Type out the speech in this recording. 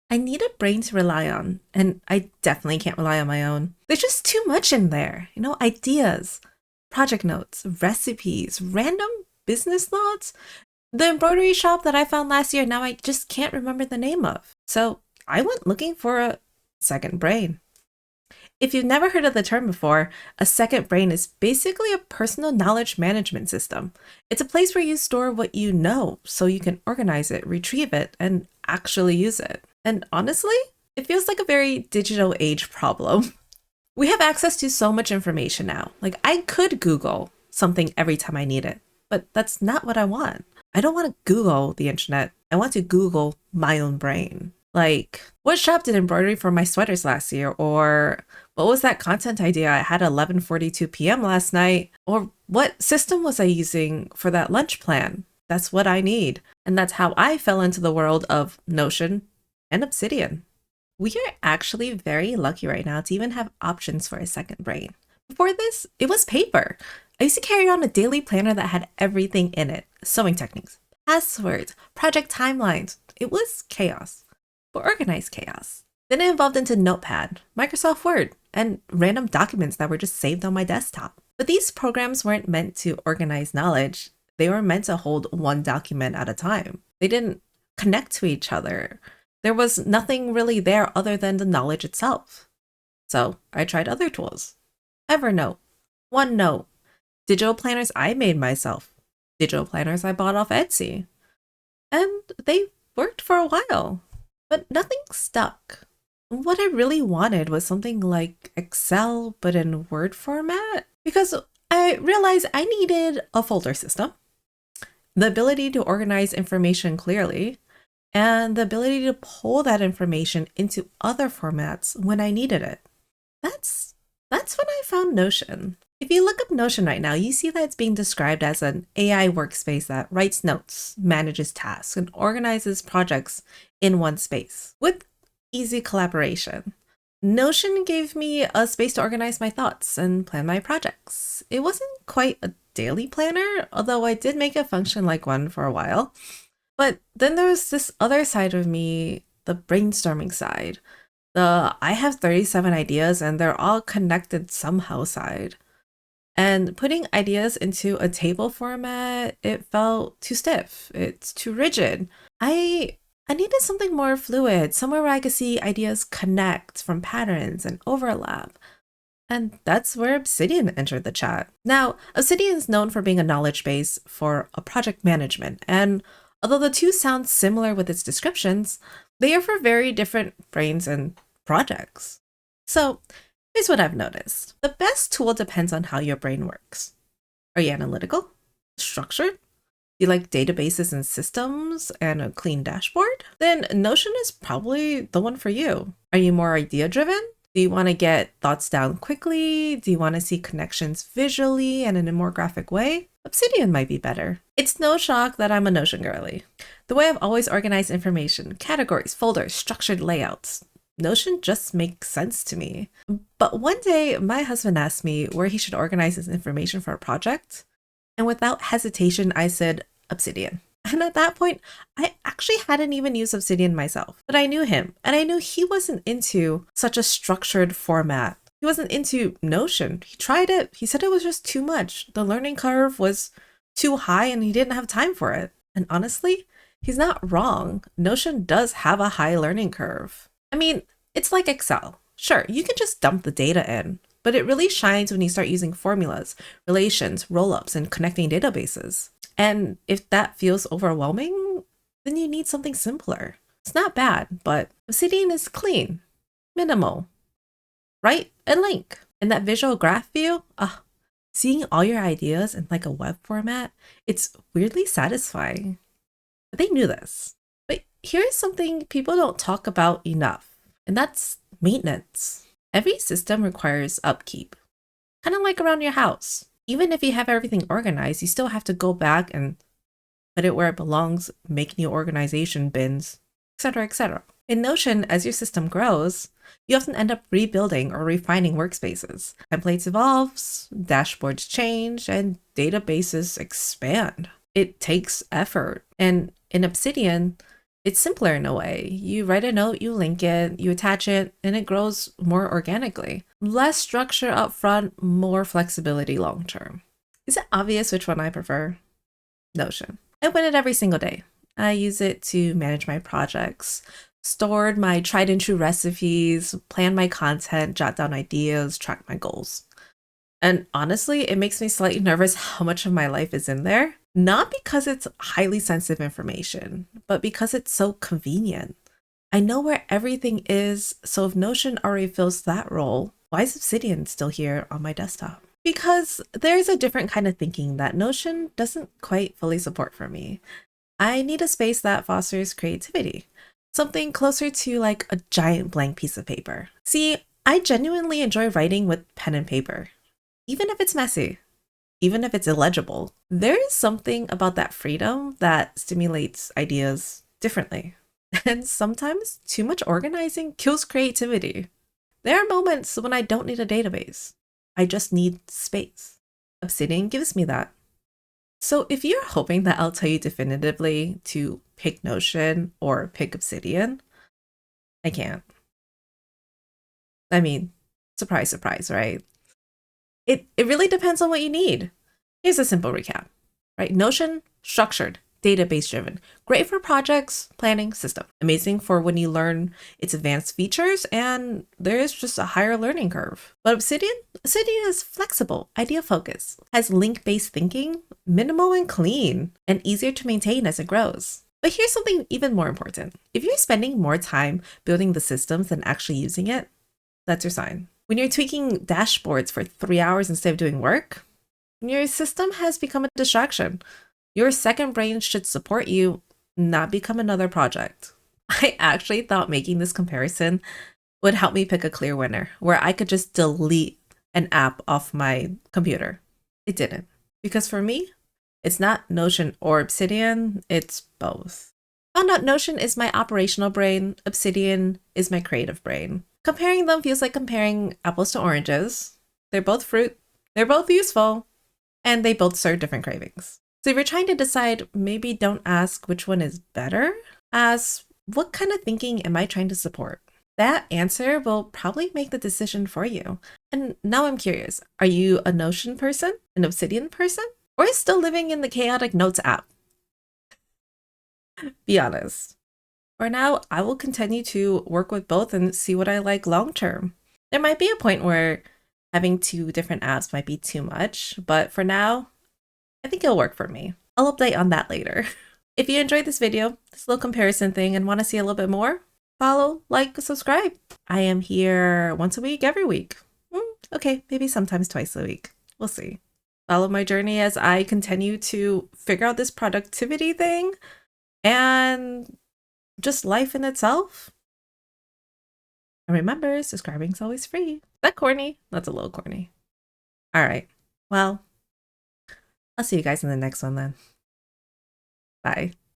I need a brain to rely on, and I definitely can't rely on my own. There's just too much in there, ideas, project notes, recipes, random business thoughts. The embroidery shop that I found last year, now I just can't remember the name of. So I went looking for a second brain. If you've never heard of the term before, a second brain is basically a personal knowledge management system. It's a place where you store what you know so you can organize it, retrieve it, and actually use it. And honestly, it feels like a very digital age problem. We have access to so much information now. Like, I could Google something every time I need it, but that's not what I want. I don't want to Google the internet. I want to Google my own brain. Like, what shop did embroidery for my sweaters last year? Or what was that content idea I had at 11:42 p.m. last night? Or what system was I using for that lunch plan? That's what I need. And that's how I fell into the world of Notion and Obsidian. We are actually very lucky right now to even have options for a second brain. Before this, it was paper. I used to carry on a daily planner that had everything in it: sewing techniques, passwords, project timelines. It was chaos, but organized chaos. Then it evolved into Notepad, Microsoft Word, and random documents that were just saved on my desktop. But these programs weren't meant to organize knowledge. They were meant to hold one document at a time. They didn't connect to each other. There was nothing really there other than the knowledge itself. So I tried other tools. Evernote, OneNote, digital planners I made myself, digital planners I bought off Etsy. And they worked for a while, but nothing stuck. What I really wanted was something like Excel, but in Word format, because I realized I needed a folder system, the ability to organize information clearly, and the ability to pull that information into other formats when I needed it. That's when I found Notion. If you look up Notion right now, you see that it's being described as an AI workspace that writes notes, manages tasks, and organizes projects in one space with easy collaboration. Notion gave me a space to organize my thoughts and plan my projects. It wasn't quite a daily planner, although I did make it function like one for a while. But then there was this other side of me, the brainstorming side, the I have 37 ideas and they're all connected somehow side. And putting ideas into a table format, it felt too stiff. It's too rigid. I needed something more fluid, somewhere where I could see ideas connect from patterns and overlap. And that's where Obsidian entered the chat. Now, Obsidian is known for being a knowledge base for a project management. And although the two sound similar with its descriptions, they are for very different brains and projects. So here's what I've noticed. The best tool depends on how your brain works. Are you analytical? Structured? You like databases and systems and a clean dashboard? Then Notion is probably the one for you. Are you more idea driven? Do you want to get thoughts down quickly? Do you want to see connections visually and in a more graphic way? Obsidian might be better. It's no shock that I'm a Notion girly. The way I've always organized information, categories, folders, structured layouts, Notion just makes sense to me. But one day, my husband asked me where he should organize his information for a project. And without hesitation, I said Obsidian. And at that point, I actually hadn't even used Obsidian myself. But I knew him, and I knew he wasn't into such a structured format. He wasn't into Notion. He tried it. He said it was just too much. The learning curve was too high, and he didn't have time for it. And honestly, he's not wrong. Notion does have a high learning curve. I mean, it's like Excel. Sure, you can just dump the data in, but it really shines when you start using formulas, relations, rollups, and connecting databases. And if that feels overwhelming, then you need something simpler. It's not bad, but Obsidian is clean, minimal, write a link. And that visual graph view, seeing all your ideas in like a web format, it's weirdly satisfying. But they knew this. But here's something people don't talk about enough, and that's maintenance. Every system requires upkeep, kind of like around your house. Even if you have everything organized, you still have to go back and put it where it belongs, make new organization bins, etc., etc. In Notion, as your system grows, you often end up rebuilding or refining workspaces. Templates evolve, dashboards change, and databases expand. It takes effort. And in Obsidian, It's simpler in a way. You write a note, you link it, you attach it, and it grows more organically. Less structure up front, more flexibility long term. Is it obvious which one I prefer? Notion. I open it every single day. I use it to manage my projects, stored my tried and true recipes, plan my content, jot down ideas, track my goals. And honestly, it makes me slightly nervous how much of my life is in there. Not because it's highly sensitive information, but because it's so convenient. I know where everything is, so if Notion already fills that role, why is Obsidian still here on my desktop? Because there's a different kind of thinking that Notion doesn't quite fully support for me. I need a space that fosters creativity, something closer to like a giant blank piece of paper. See, I genuinely enjoy writing with pen and paper, even if it's messy, even if it's illegible. There is something about that freedom that stimulates ideas differently. And sometimes too much organizing kills creativity. There are moments when I don't need a database. I just need space. Obsidian gives me that. So if you're hoping that I'll tell you definitively to pick Notion or pick Obsidian, I can't. I mean, surprise, surprise, right? It really depends on what you need. Here's a simple recap, right? Notion, structured, database driven, great for projects, planning, system. Amazing for when you learn its advanced features and there is just a higher learning curve. But Obsidian is flexible, idea focused, has link-based thinking, minimal and clean, and easier to maintain as it grows. But here's something even more important. If you're spending more time building the systems than actually using it, that's your sign. When you're tweaking dashboards for 3 hours instead of doing work, your system has become a distraction. Your second brain should support you, not become another project. I actually thought making this comparison would help me pick a clear winner where I could just delete an app off my computer. It didn't. Because for me, it's not Notion or Obsidian, it's both. Found out Notion is my operational brain, Obsidian is my creative brain. Comparing them feels like comparing apples to oranges. They're both fruit, they're both useful, and they both serve different cravings. So if you're trying to decide, maybe don't ask which one is better, ask what kind of thinking am I trying to support? That answer will probably make the decision for you. And now I'm curious, are you a Notion person, an Obsidian person, or still living in the chaotic Notes app? Be honest. For now, I will continue to work with both and see what I like long term. There might be a point where having two different apps might be too much, but for now, I think it'll work for me. I'll update on that later. If you enjoyed this video, this little comparison thing, and want to see a little bit more, follow, like, subscribe. I am here once a week, every week. Okay, maybe sometimes twice a week. We'll see. Follow my journey as I continue to figure out this productivity thing and just life in itself. And remember, subscribing's always free. Is that corny? That's a little corny. All right. Well, I'll see you guys in the next one then. Bye.